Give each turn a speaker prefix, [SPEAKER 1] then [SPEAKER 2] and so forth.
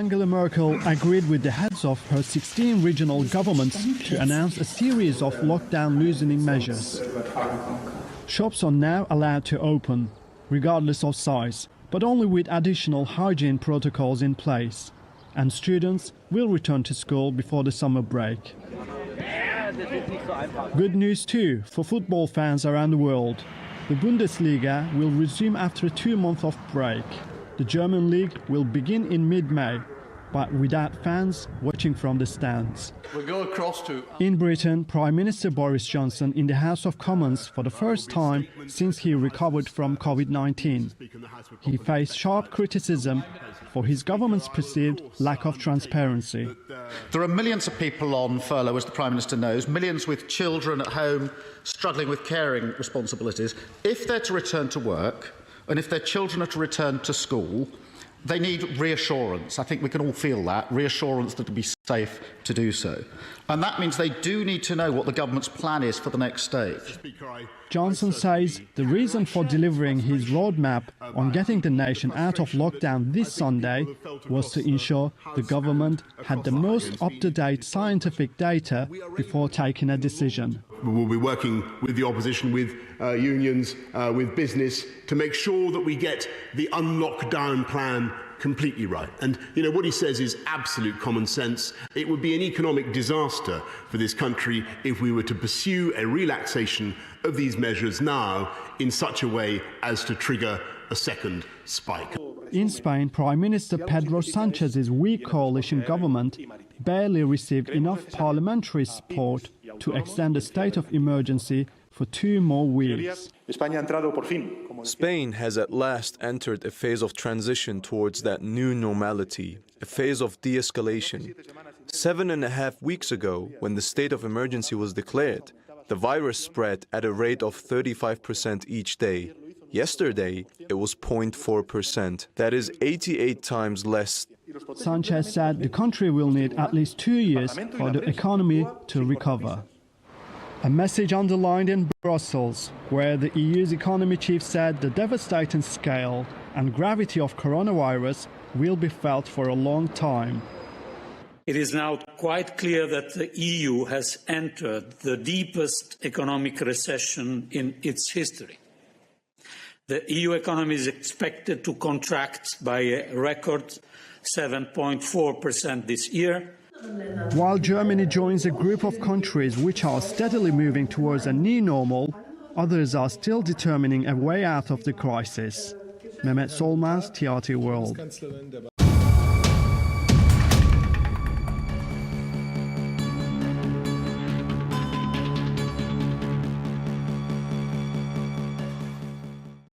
[SPEAKER 1] Angela Merkel agreed with the heads of her 16 regional governments to announce a series of lockdown loosening measures. Shops are now allowed to open, regardless of size, but only with additional hygiene protocols in place. And students will return to school before the summer break. Good news too for football fans around the world. The Bundesliga will resume after 2 months of break. The German league will begin in mid-May, but without fans watching from the stands.
[SPEAKER 2] We'll go across to...
[SPEAKER 1] In Britain, Prime Minister Boris Johnson in the House of Commons for the first time since he recovered from COVID-19. He faced sharp criticism for his government's perceived lack of transparency.
[SPEAKER 3] There are millions of people on furlough, as the Prime Minister knows, millions with children at home struggling with caring responsibilities. If they're to return to work, and if their children are to return to school, they need reassurance. I think we can all feel that, reassurance that it'll be safe to do so. And that means they do need to know what the government's plan is for the next stage.
[SPEAKER 1] Johnson says the reason for delivering his roadmap on getting the nation out of lockdown this Sunday was to ensure the government had the most up-to-date scientific data before taking a decision.
[SPEAKER 4] We will be working with the opposition, with unions, with business, to make sure that we get the unlockdown plan completely right. And, you know, what he says is absolute common sense. It would be an economic disaster for this country if we were to pursue a relaxation of these measures now in such a way as to trigger a second spike.
[SPEAKER 1] In Spain, Prime Minister Pedro Sanchez's weak coalition government barely received enough parliamentary support to extend the state of emergency for 2 more weeks.
[SPEAKER 5] Spain has at last entered a phase of transition towards that new normality, a phase of de-escalation. 7.5 weeks ago, when the state of emergency was declared, the virus spread at a rate of 35% each day. Yesterday, it was 0.4%. That is 88 times less.
[SPEAKER 1] Sanchez said the country will need at least 2 years for the economy to recover. A message underlined in Brussels, where the EU's economy chief said the devastating scale and gravity of coronavirus will be felt for a long time.
[SPEAKER 6] It is now quite clear that the EU has entered the deepest economic recession in its history. The EU economy is expected to contract by a record 7.4% this year.
[SPEAKER 1] While Germany joins a group of countries which are steadily moving towards a new normal, others are still determining a way out of the crisis. Mehmet Solmaz, TRT World.